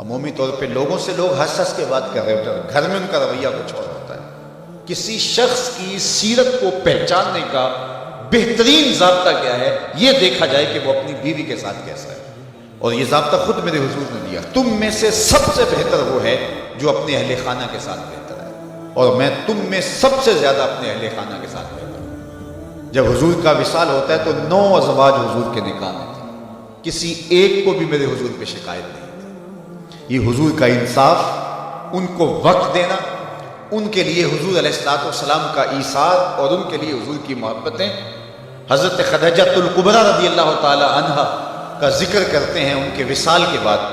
عمومی طور پہ لوگوں سے لوگ ہنس ہنس کے بات کر رہے ہوتے ہیں، گھر میں ان کا رویہ کچھ اور ہوتا ہے۔ کسی شخص کی سیرت کو پہچاننے کا بہترین ضابطہ کیا ہے، یہ دیکھا جائے کہ وہ اپنی بیوی کے ساتھ کیسا ہے، اور یہ ضابطہ خود میرے حضور نے دیا، تم میں سے سب سے بہتر وہ ہے جو اپنے اہل خانہ کے ساتھ بہتر ہے، اور میں تم میں سب سے زیادہ اپنے اہل خانہ کے ساتھ بہتر ہوں۔ جب حضور کا وصال ہوتا ہے تو 9 ازواج حضور کے نکاح میں تھے، کسی ایک کو بھی میرے حضور پہ شکایت نہیں تھی۔ یہ حضور کا انصاف، ان کو وقت دینا، ان کے لیے حضور علیہ السلام کا ایثار اور ان کے لیے حضور کی محبتیں۔ حضرت خدیجہ الکبریٰ رضی اللہ تعالی عنہ کا ذکر کرتے ہیں ان کے وصال کے بعد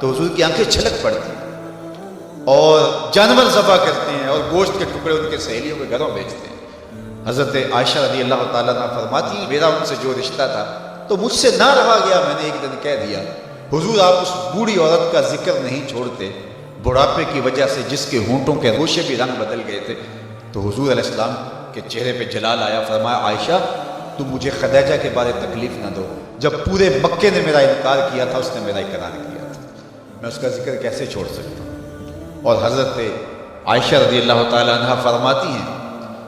تو حضور کی آنکھیں چھلک پڑتی ہیں، اور جانور ذبح کرتے ہیں اور گوشت کے ٹکڑے ان کے سہیلیوں کے گھروں بیچتے ہیں۔ حضرت عائشہ رضی اللہ تعالیٰ عنہ فرماتی ہیں میرا ان سے جو رشتہ تھا تو مجھ سے نہ رہا گیا، میں نے ایک دن کہہ دیا حضور آپ اس بوڑھی عورت کا ذکر نہیں چھوڑتے، بڑھاپے کی وجہ سے جس کے ہونٹوں کے روشے بھی رنگ بدل گئے تھے۔ تو حضور علیہ السلام کے چہرے پہ جلال آیا، فرمایا عائشہ تم مجھے خدیجہ کے بارے تکلیف نہ دو، جب پورے مکے نے میرا انکار کیا تھا اس نے میرا اقرار کیا تھا، میں اس کا ذکر کیسے چھوڑ سکتا ہوں۔ اور حضرت عائشہ رضی اللہ تعالی عنہ فرماتی ہیں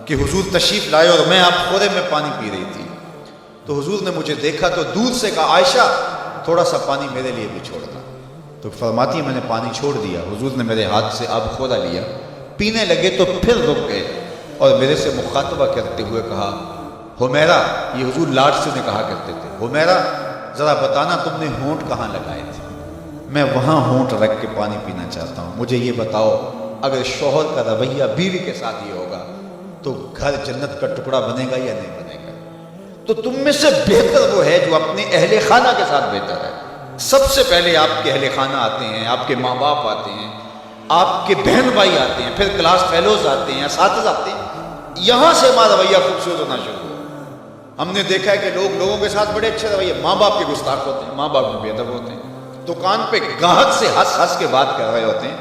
کہ حضور تشریف لائے اور میں آپ خورے میں پانی پی رہی تھی، تو حضور نے مجھے دیکھا تو دور سے کہا عائشہ تھوڑا سا پانی میرے لیے بھی چھوڑنا، تو فرماتی میں نے پانی چھوڑ دیا، حضور نے میرے ہاتھ سے آب خورا لیا، پینے لگے تو پھر رک گئے اور میرے سے مخاطبہ کرتے ہوئے کہا حمیرہ، یہ حضور لاڈ سے نے کہا کرتے تھے، حمیرہ ذرا بتانا تم نے ہونٹ کہاں لگائے تھے، میں وہاں ہونٹ رکھ کے پانی پینا چاہتا ہوں، مجھے یہ بتاؤ اگر شوہر کا رویہ بیوی کے ساتھ یہ ہوگا تو گھر جنت کا ٹکڑا بنے گا یا نہیں بنے گا؟ تو تم میں سے بہتر وہ ہے جو اپنے اہل خانہ کے ساتھ بہتر ہے۔ سب سے پہلے آپ کے اہل خانہ آتے ہیں، آپ کے ماں باپ آتے ہیں، آپ کے بہن بھائی آتے ہیں، پھر کلاس فیلوز آتے ہیں، اساتذہ آتے ہیں، یہاں سے ہمارا رویہ خوبصورت ہونا شروع ہو۔ ہم نے دیکھا ہے کہ لوگوں کے ساتھ بڑے اچھے رویے، ماں باپ کے گستاخ ہوتے ہیں، ماں باپ میں بے ادب ہوتے ہیں، دکان پہ گاہک سے ہنس ہنس کے بات کر رہے ہوتے ہیں،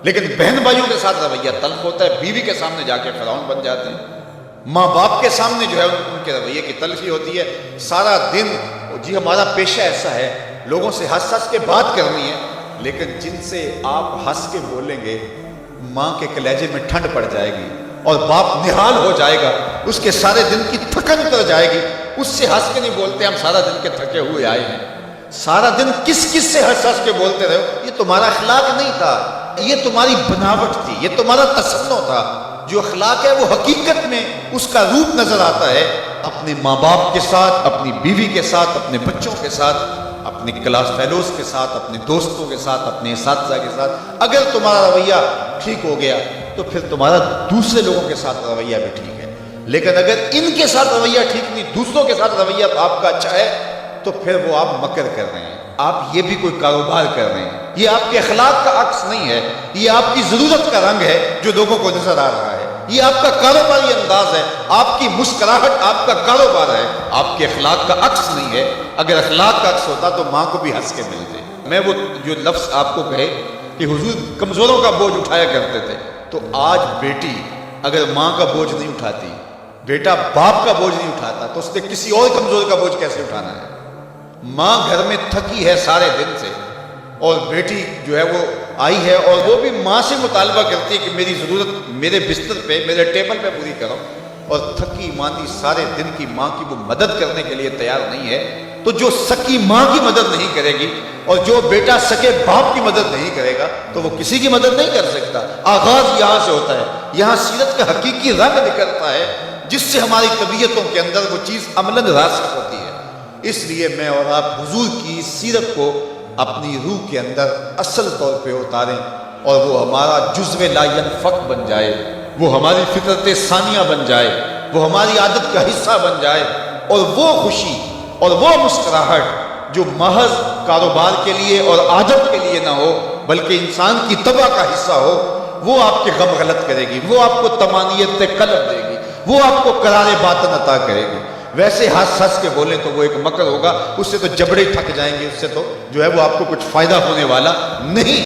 لیکن بہن بھائیوں کے ساتھ رویہ تلخ ہوتا ہے، بیوی کے سامنے جا کے فرعون بن جاتے ہیں، ماں باپ کے سامنے جو ہے ان کے رویے کی تلخی ہوتی ہے، سارا دن جی ہمارا پیشہ ایسا ہے لوگوں سے ہنس ہنس کے بات کرنی ہے، لیکن جن سے آپ ہنس کے بولیں گے ماں کے کلیجے میں ٹھنڈ پڑ جائے گی اور باپ نہال ہو جائے گا، اس کے سارے دن کی تھکن اتر جائے گی، اس سے ہنس کے نہیں بولتے ہم سارا دن کے تھکے ہوئے آئے ہیں، سارا دن کس کس سے ہنس ہنس کے بولتے رہے ہو، یہ تمہارا اخلاق نہیں تھا، یہ تمہاری بناوٹ تھی، یہ تمہارا تصنع تھا۔ جو اخلاق ہے وہ حقیقت میں اس کا روپ نظر آتا ہے اپنے ماں باپ کے ساتھ، اپنی بیوی کے ساتھ، اپنے بچوں کے ساتھ، اپنے کلاس فیلوز کے ساتھ، اپنے دوستوں کے ساتھ، اپنے اساتذہ کے ساتھ۔ اگر تمہارا رویہ ٹھیک ہو گیا تو پھر تمہارا دوسرے لوگوں کے ساتھ رویہ بھی ٹھیک ہے، لیکن اگر ان کے ساتھ رویہ ٹھیک نہیں، دوسروں کے ساتھ رویہ آپ کا اچھا ہے تو پھر وہ آپ مکر کر رہے ہیں، آپ یہ بھی کوئی کاروبار کر رہے ہیں، یہ آپ کے اخلاق کا عکس نہیں ہے، یہ آپ کی ضرورت کا رنگ ہے جو لوگوں کو نظر آ رہا ہے، یہ آپ کا کاروباری انداز ہے، آپ کی مسکراہٹ آپ کا کاروبار ہے، آپ کے اخلاق کا عکس نہیں ہے۔ اگر اخلاق کا عکس ہوتا تو ماں کو بھی ہنس کے ملتے۔ میں وہ جو لفظ آپ کو کہے کہ حضور کمزوروں کا بوجھ اٹھایا کرتے تھے، تو آج بیٹی اگر ماں کا بوجھ نہیں اٹھاتی، بیٹا باپ کا بوجھ نہیں اٹھاتا، تو اس نے کسی اور کمزور کا بوجھ کیسے اٹھانا ہے؟ ماں گھر میں تھکی ہے سارے دن سے اور بیٹی جو ہے وہ آئی ہے اور وہ بھی ماں سے مطالبہ کرتی ہے کہ میری ضرورت میرے بستر پہ، میرے ٹیبل پہ پوری کرو، اور تھکی ماندی سارے دن کی ماں کی وہ مدد کرنے کے لیے تیار نہیں ہے، تو جو سکی ماں کی مدد نہیں کرے گی اور جو بیٹا سکے باپ کی مدد نہیں کرے گا تو وہ کسی کی مدد نہیں کر سکتا۔ آغاز یہاں سے ہوتا ہے، یہاں سیرت کا حقیقی رنگ نکلتا ہے جس سے ہماری طبیعتوں کے اندر وہ چیز عملاً راسخ ہوتی ہے۔ اس لیے میں اور آپ حضور کی سیرت کو اپنی روح کے اندر اصل طور پہ اتاریں اور وہ ہمارا جزو لا ینفک بن جائے، وہ ہماری فطرت ثانیہ بن جائے، وہ ہماری عادت کا حصہ بن جائے، اور وہ خوشی اور وہ مسکراہٹ جو محض کاروبار کے لیے اور عادت کے لیے نہ ہو بلکہ انسان کی طبع کا حصہ ہو، وہ آپ کے غم غلط کرے گی، وہ آپ کو طمانینت قلب دے گی، وہ آپ کو قرار باطن عطا کرے گی۔ ویسے ہنس ہنس کے بولیں تو وہ ایک مکر ہوگا، اس سے تو جبڑے تھک جائیں گے، اس سے تو جو ہے وہ آپ کو کچھ فائدہ ہونے والا نہیں۔